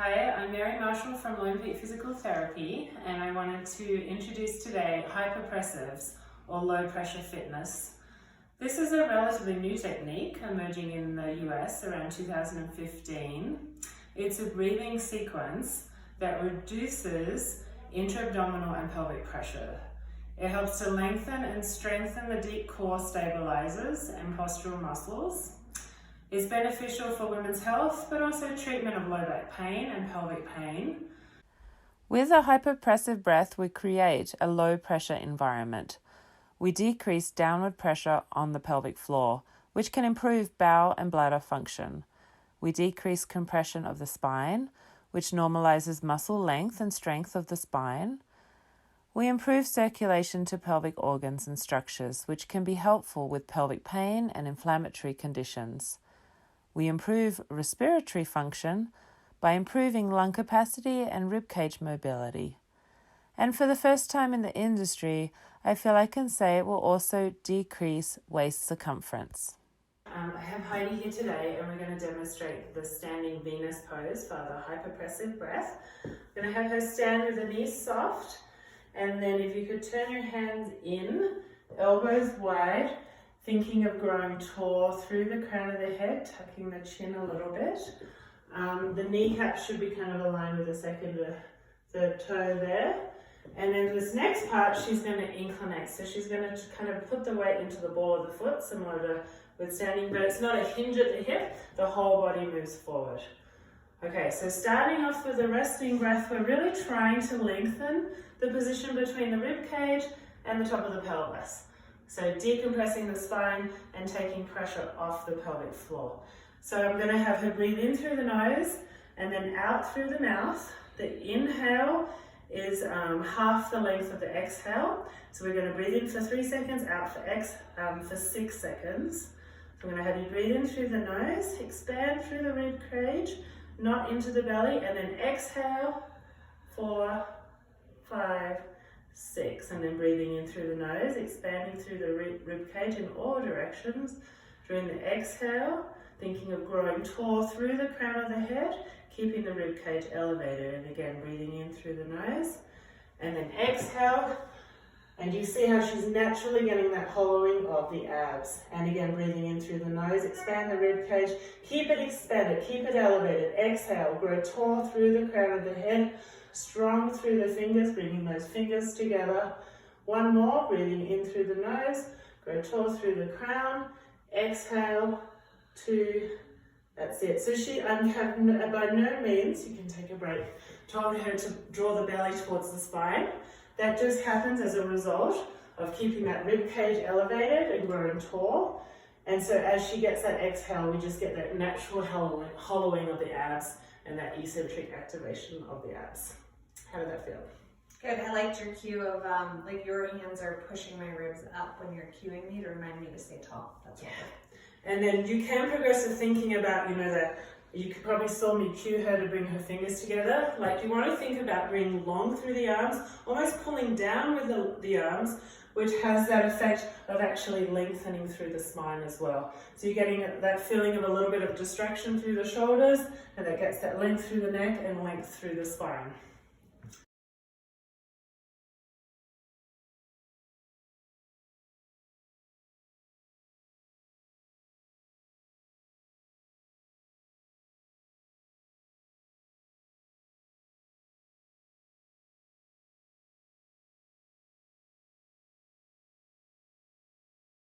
Hi, I'm Mary Marshall from Lone Peak Physical Therapy, and I wanted to introduce today Hypopressives, or low pressure fitness. This is a relatively new technique emerging in the US around 2015. It's a breathing sequence that reduces intra-abdominal and pelvic pressure. It helps to lengthen and strengthen the deep core stabilizers and postural muscles. It's beneficial for women's health, but also treatment of low back pain and pelvic pain. With a hypopressive breath, we create a low pressure environment. We decrease downward pressure on the pelvic floor, which can improve bowel and bladder function. We decrease compression of the spine, which normalizes muscle length and strength of the spine. We improve circulation to pelvic organs and structures, which can be helpful with pelvic pain and inflammatory conditions. We improve respiratory function by improving lung capacity and ribcage mobility. And for the first time in the industry, I feel I can say it will also decrease waist circumference. I have Heidi here today, and we're going to demonstrate the standing Venus pose for the hypopressive breath. I'm going to have her stand with the knees soft, and then if you could turn your hands in, elbows wide, thinking of growing tall through the crown of the head, tucking the chin a little bit. The kneecap should be kind of aligned with the third toe there. And then this next part, she's going to inclinate. So she's going to kind of put the weight into the ball of the foot, similar to with standing, but it's not a hinge at the hip. The whole body moves forward. Okay, so starting off with a resting breath, we're really trying to lengthen the position between the rib cage and the top of the pelvis. So decompressing the spine and taking pressure off the pelvic floor. So I'm going to have her breathe in through the nose and then out through the mouth. The inhale is half the length of the exhale. So we're going to breathe in for 3 seconds, out for 6 seconds. So I'm going to have you breathe in through the nose, expand through the rib cage, not into the belly, and then exhale, 4, 5, 6, and then breathing in through the nose, expanding through the rib cage in all directions. During the exhale, thinking of growing tall through the crown of the head, keeping the rib cage elevated, and again breathing in through the nose, and then exhale, and you see how she's naturally getting that hollowing of the abs, and again breathing in through the nose, expand the rib cage, keep it expanded, keep it elevated, exhale, grow tall through the crown of the head, strong through the fingers, bringing those fingers together. One more, breathing in through the nose, grow tall through the crown, exhale, 2, that's it. So she, by no means, you can take a break, told her to draw the belly towards the spine. That just happens as a result of keeping that rib cage elevated and growing tall. And so as she gets that exhale, we just get that natural hollowing of the abs and that eccentric activation of the abs. How did that feel? Good. I liked your cue of like your hands are pushing my ribs up when you're cueing me to remind me to stay tall. That's all. And then you can progress to thinking about, that you could probably saw me cue her to bring her fingers together. Like you want to think about bringing long through the arms, almost pulling down with the arms, which has that effect of actually lengthening through the spine as well. So you're getting that feeling of a little bit of distraction through the shoulders, and that gets that length through the neck and length through the spine.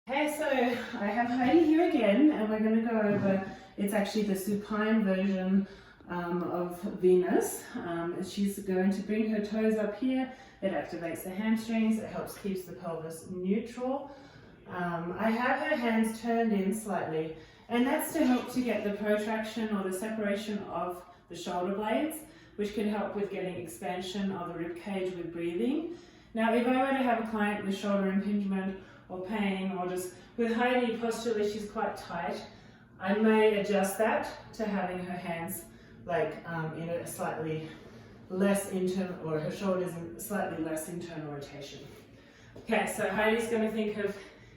Okay, so I have Heidi here again, and we're going to go over, it's actually the supine version of Venus. She's going to bring her toes up here. It activates the hamstrings, it helps keep the pelvis neutral. I have her hands turned in slightly, and that's to help to get the protraction or the separation of the shoulder blades, which can help with getting expansion of the rib cage with breathing. Now, if I were to have a client with shoulder impingement or pain, or just with Heidi posturally, she's quite tight, I may adjust that to having her hands like in a slightly less internal, or her shoulders in slightly less internal rotation. Okay, so Heidi's going to think of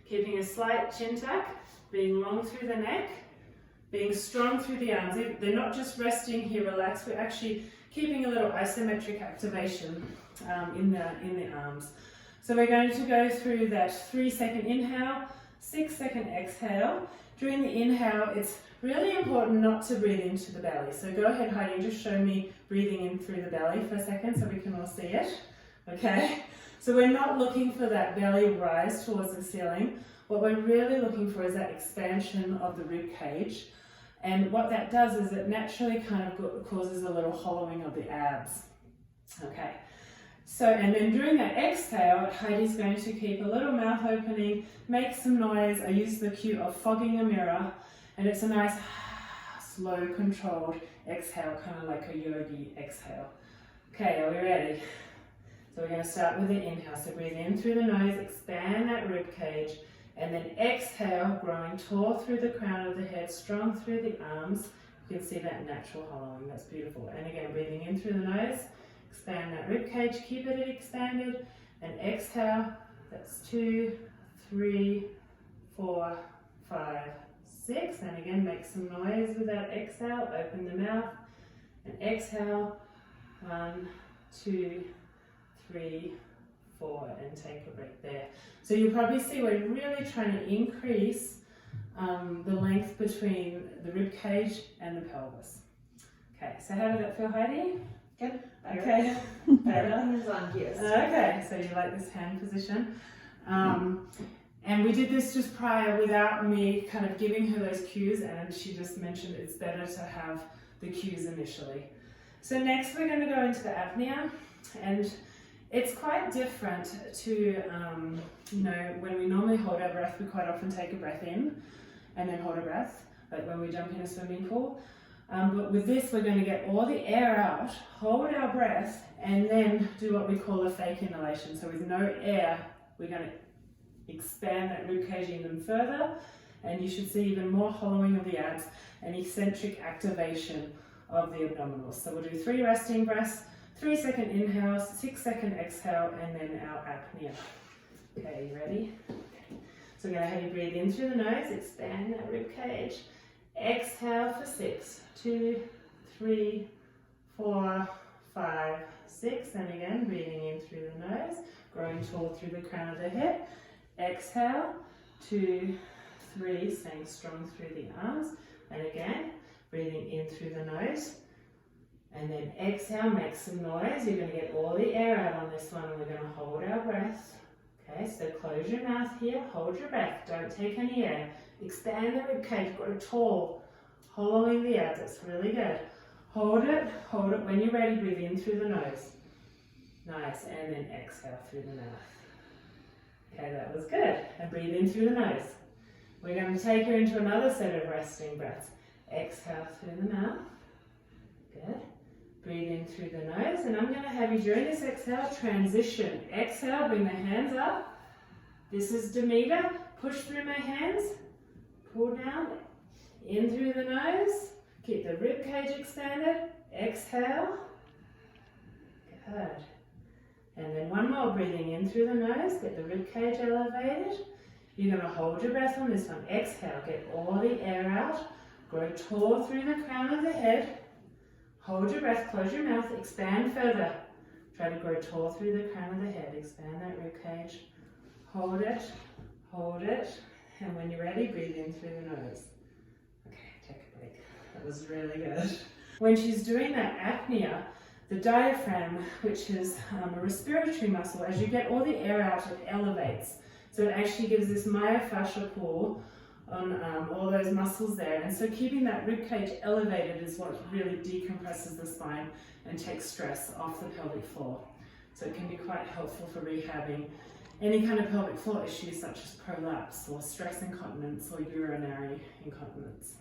keeping a slight chin tuck, being long through the neck, being strong through the arms. They're not just resting here, relaxed, we're actually keeping a little isometric activation in the arms. So we're going to go through that 3-second inhale, 6-second exhale. During the inhale, it's really important not to breathe into the belly. So go ahead, Heidi, and just show me breathing in through the belly for a second so we can all see it. Okay, so we're not looking for that belly rise towards the ceiling. What we're really looking for is that expansion of the rib cage. And what that does is it naturally kind of causes a little hollowing of the abs. Okay. So, and then during that exhale, Heidi's going to keep a little mouth opening, make some noise. I use the cue of fogging a mirror, and it's a nice, slow, controlled exhale, kind of like a yogi exhale. Okay, are we ready? So we're going to start with the inhale. So breathe in through the nose, expand that rib cage, and then exhale, growing tall through the crown of the head, strong through the arms. You can see that natural hollowing. That's beautiful. And again, breathing in through the nose. Expand that rib cage, keep it expanded, and exhale. That's 2, 3, 4, 5, 6. And again, make some noise with that exhale. Open the mouth and exhale. 1, 2, 3, 4, and take a break there. So you'll probably see we're really trying to increase the length between the rib cage and the pelvis. Okay, so how did that feel, Heidi? Good. Okay. Everything is on cues. Okay, so you like this hand position. And we did this just prior without me kind of giving her those cues, and she just mentioned it's better to have the cues initially. So next we're going to go into the apnea, and it's quite different to, when we normally hold our breath, we quite often take a breath in and then hold a breath, like when we jump in a swimming pool. But with this, we're going to get all the air out, hold our breath, and then do what we call a fake inhalation. So with no air, we're going to expand that rib cage even further, and you should see even more hollowing of the abs and eccentric activation of the abdominals. So we'll do 3 resting breaths, 3-second inhale, 6-second exhale, and then our apnea. Okay, you ready? Okay. So we're going to have you breathe in through the nose, expand that rib cage. Exhale for 6, 2, 3, 4, 5, 6, and again breathing in through the nose, growing tall through the crown of the head. Exhale, 2, 3, staying strong through the arms, and again breathing in through the nose, and then exhale, make some noise. You're going to get all the air out on this one, and we're going to hold our breath. Okay, so close your mouth here, hold your breath, don't take any air. Expand the rib cage, grow tall, hollowing the abs, that's really good. Hold it. When you're ready, breathe in through the nose. Nice, and then exhale through the mouth. Okay, that was good. And breathe in through the nose. We're going to take you into another set of resting breaths. Exhale through the mouth. Good. Breathe in through the nose, and I'm going to have you during this exhale transition. Exhale, bring the hands up. This is Demeter. Push through my hands. Pull down, in through the nose, keep the rib cage expanded, exhale, good. And then one more, breathing in through the nose, get the rib cage elevated. You're going to hold your breath on this one, exhale, get all the air out, grow tall through the crown of the head, hold your breath, close your mouth, expand further. Try to grow tall through the crown of the head, expand that rib cage, hold it, and when you're ready, breathe in through the nose. Okay, take a break. That was really good. When she's doing that apnea, the diaphragm, which is a respiratory muscle, as you get all the air out, it elevates. So it actually gives this myofascial pull on all those muscles there. And so keeping that rib cage elevated is what really decompresses the spine and takes stress off the pelvic floor. So it can be quite helpful for rehabbing any kind of pelvic floor issues such as prolapse or stress incontinence or urinary incontinence.